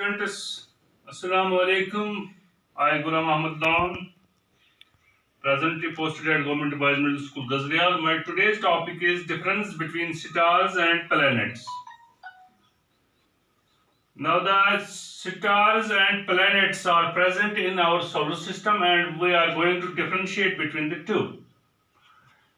students, Assalamu alaikum. I Ghulam Ahmad Lawn, presently posted at Government Boys Middle School, Ghazrial. My today's topic is difference between stars and planets. Now, the stars and planets are present in our solar system, and we are going to differentiate between the two.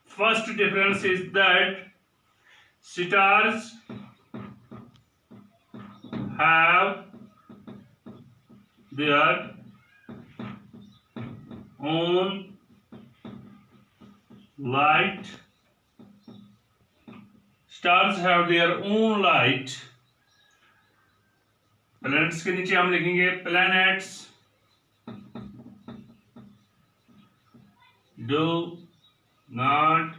First difference is that stars have their own light. Stars have their own light. Planets के नीचे हम लिखेंगे planets do not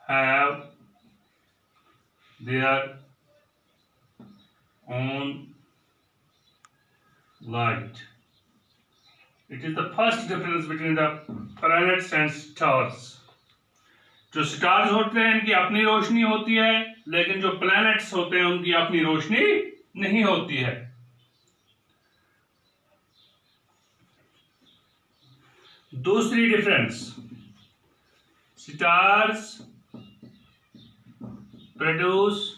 have their own light. It is the first difference between the planets and stars. जो stars होते हैं इनकी अपनी रोशनी होती है, लेकिन जो प्लैनेट्स होते हैं उनकी अपनी रोशनी नहीं होती है. दूसरी difference, stars produce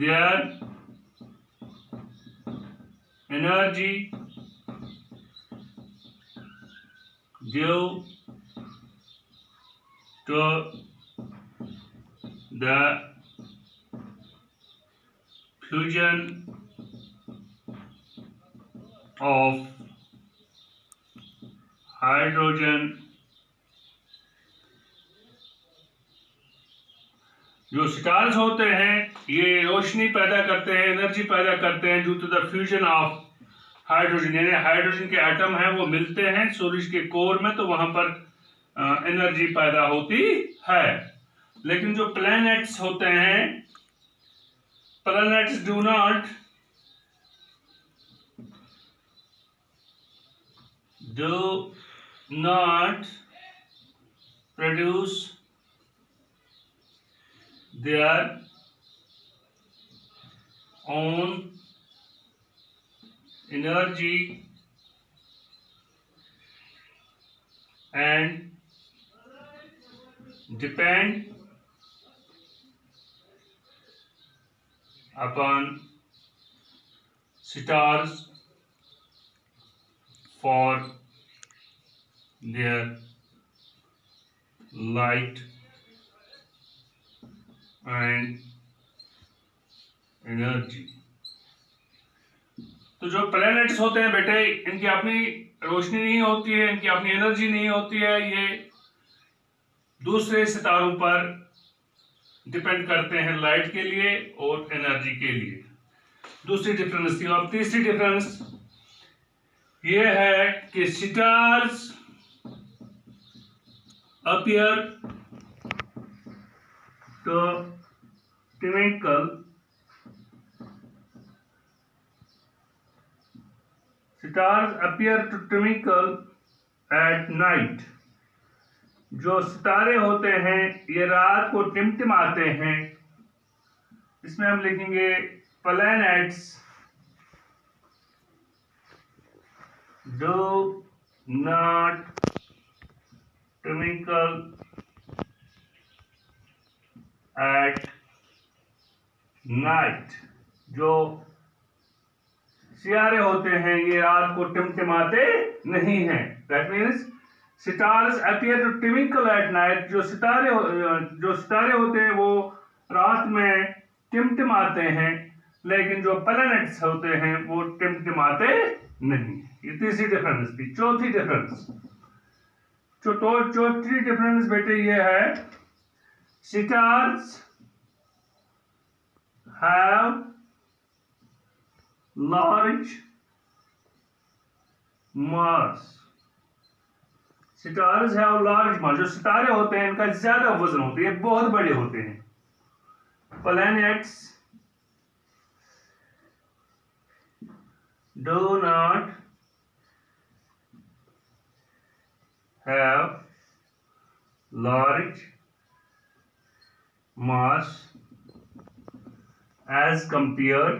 their energy due to the fusion of hydrogen. जो स्टार्स होते हैं ये रोशनी पैदा करते हैं, एनर्जी पैदा करते हैं due to the fusion of hydrogen, यानी हाइड्रोजन के एटम हैं वो मिलते हैं सूरज के कोर में, तो वहां पर एनर्जी पैदा होती है. लेकिन जो प्लैनेट्स होते हैं, planets do not produce their own energy and depend upon stars for their light and energy. तो जो प्लैनेट्स होते हैं बेटे, इनकी अपनी रोशनी नहीं होती है, इनकी अपनी एनर्जी नहीं होती है, ये दूसरे सितारों पर डिपेंड करते हैं लाइट के लिए और एनर्जी के लिए. दूसरी डिफरेंस थी. अब तीसरी डिफरेंस ये है कि stars appear to twinkle at night. जो सितारे होते हैं ये रात को टिमटिमाते हैं. इसमें हम लिखेंगे planets do not twinkle at night. जो सितारे होते हैं ये रात को टिमटिमाते नहीं हैं. That means stars appear to twinkle at night. जो सितारे होते हैं वो रात में टिमटिमाते हैं, लेकिन जो प्लैनेट्स होते हैं वो टिमटिमाते नहीं. ये तीसरी डिफरेंस थी. चौथी डिफरेंस बेटे ये है, stars have large mass. Stars have large mass. जो सितारे होते हैं इनका ज्यादा वजन होता है, ये बहुत बड़े होते हैं. Planets do not have large mass as compared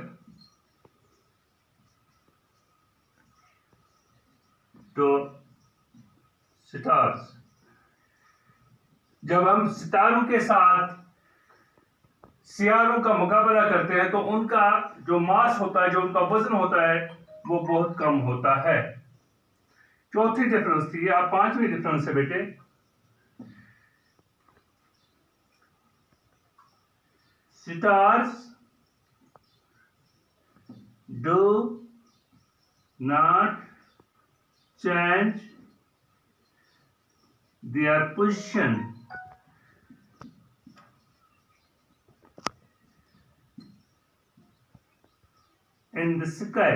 to stars। जब हम सितारों के साथ सियारों का मुकाबला करते हैं तो उनका जो मास होता है, जो उनका वजन होता है, वो बहुत कम होता है। चौथी डिफरेंस थी। अब पांचवी डिफरेंस है बेटे, stars do not change their position in the sky।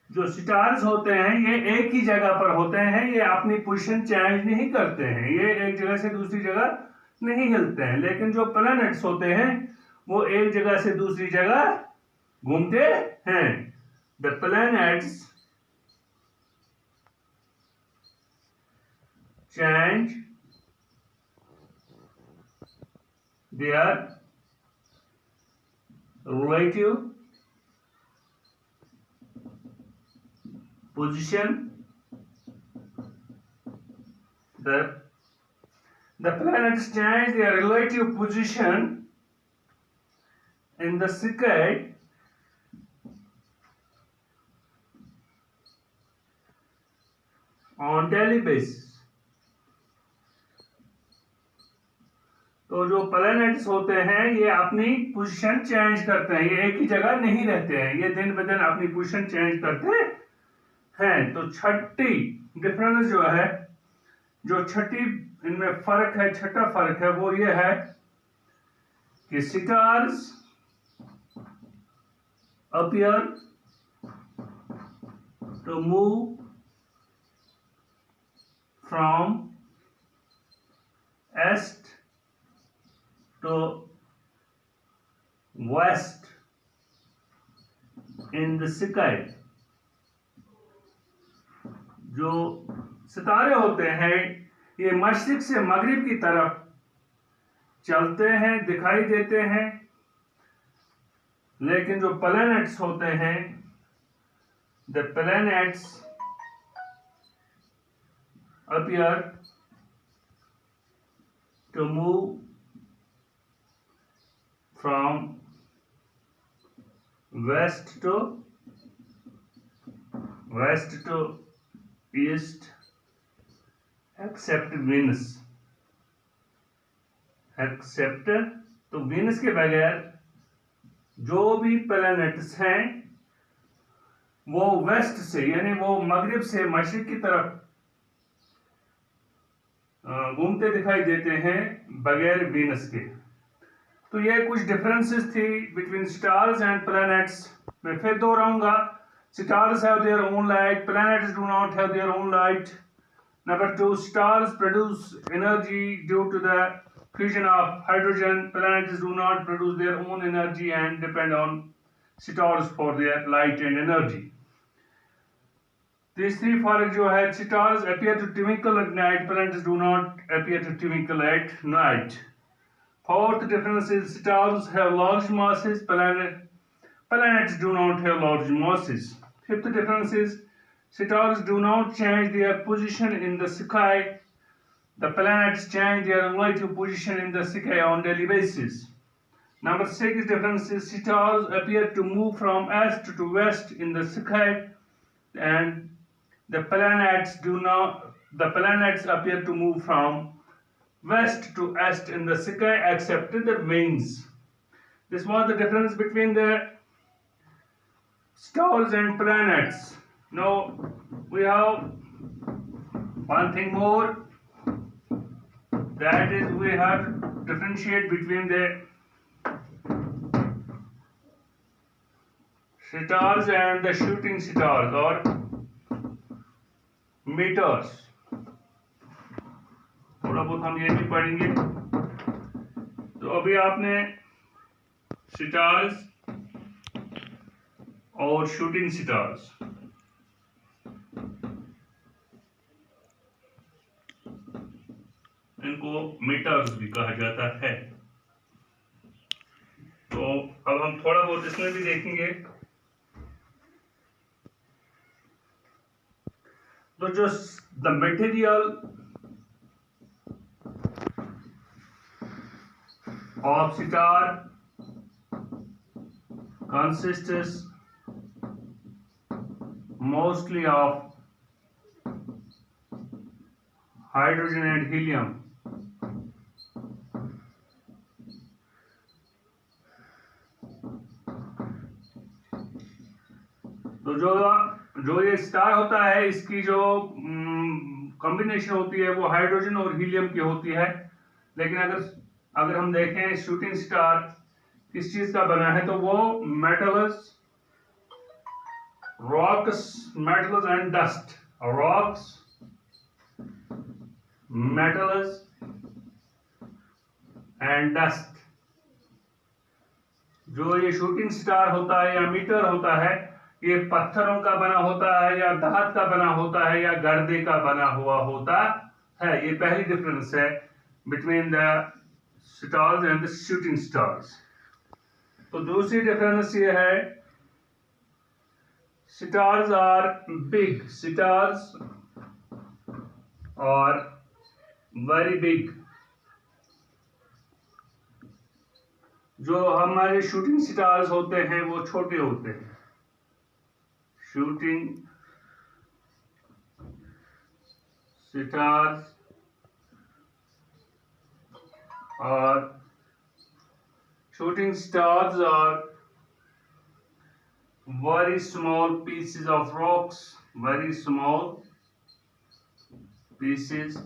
जो स्टार्स होते हैं ये एक ही जगह पर होते हैं, ये अपनी पोजीशन चेंज नहीं करते हैं, ये एक जगह से दूसरी जगह नहीं हिलते हैं। लेकिन जो प्लैनेट्स होते हैं वो एक जगह से दूसरी जगह घूमते हैं। The planets change their relative position। The planets change their relative position in the sky on daily basis। तो जो प्लैनेट्स होते हैं ये अपनी पोजीशन चेंज करते हैं, ये एक ही जगह नहीं रहते हैं, ये दिन ब दिन अपनी पोजीशन चेंज करते हैं। तो छठी डिफरेंस जो है, जो छठी इनमें फर्क है, छठा फर्क है, वो ये है कि stars appear to move from east to west in the sky। जो सितारे होते हैं ये मशरिक से मगरिब की तरफ चलते हैं, दिखाई देते हैं। लेकिन जो प्लैनेट्स होते हैं, the planets appear to move from west to east except Venus। Except तो वीनस के बगैर जो भी प्लैनेट्स हैं वो वेस्ट से, यानी वो मगरिब से मशरिक की तरफ घूमते दिखाई देते हैं बगैर वीनस के। तो ये कुछ डिफरेंसेस थी बिटवीन स्टार्स एंड प्लैनेट्स। मैं फिर दोहराऊंगा, stars have their own light, planets do not have their own light. Number 2, stars produce energy due to the fusion of hydrogen, planets do not produce their own energy and depend on stars for their light and energy. तीसरी फर्क जो है, stars appear to twinkle at night, planets do not appear to twinkle at night. Fourth difference is stars have large masses, planets do not have large masses. Fifth difference is stars do not change their position in the sky. The planets change their relative position in the sky on daily basis. Number 6 difference is stars appear to move from east to west in the sky, and the planets appear to move from west to east in the sky except the wings. This was the difference between the stars and planets. Now we have one thing more, that is we have to differentiate between the stars and the shooting stars or meteors। थोड़ा बहुत हम ये भी पढ़ेंगे। तो अभी आपने stars और शूटिंग स्टार्स, इनको मीटर्स भी कहा जाता है। तो अब हम थोड़ा बहुत इसमें भी देखेंगे। तो जो the material of sitar consists mostly of hydrogen and helium. तो जो ये स्टार होता है इसकी जो कॉम्बिनेशन होती है वो हाइड्रोजन और हीलियम की होती है। लेकिन अगर हम देखें शूटिंग स्टार किस चीज का बना है तो वो metals, rocks, metals and dust, rocks, metals and dust. जो ये शूटिंग स्टार होता है या मीटर होता है ये पत्थरों का बना होता है या धात का बना होता है या गर्दे का बना हुआ होता है। ये पहली डिफरेंस है between the stars and the shooting stars. तो दूसरी डिफरेंस ये है stars are big, stars are very big. जो हमारे शूटिंग स्टार्स होते हैं वो छोटे होते हैं। Shooting stars are very small pieces of rocks, very small pieces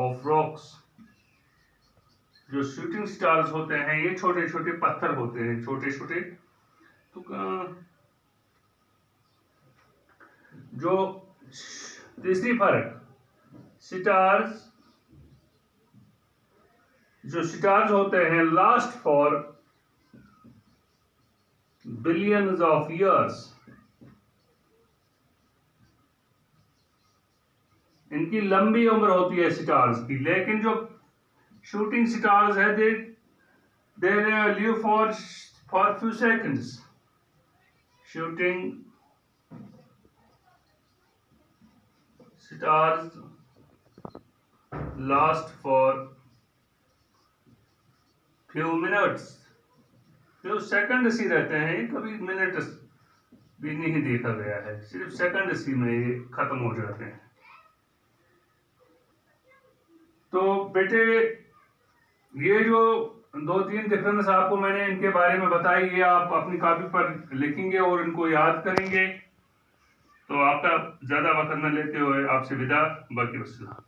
of rocks। जो शूटिंग स्टार्स होते हैं ये छोटे छोटे पत्थर होते हैं, छोटे छोटे। तो जो तीसरी फर्क स्टार्स होते हैं last for billions of years. इनकी लंबी उम्र होती है स्टार्स की। लेकिन जो शूटिंग स्टार्स है they live for few seconds. Shooting stars last for few minutes, few seconds ही रहते हैं, कभी मिनट भी नहीं देखा गया है, सिर्फ सेकंड ही में ये खत्म हो जाते हैं। तो बेटे ये जो दो तीन डिफरेंस आपको मैंने इनके बारे में बताई ये आप अपनी कॉपी पर लिखेंगे और इनको याद करेंगे। तो आपका ज्यादा वक्त न लेते हुए आपसे विदा, बाकी वस्सलाम।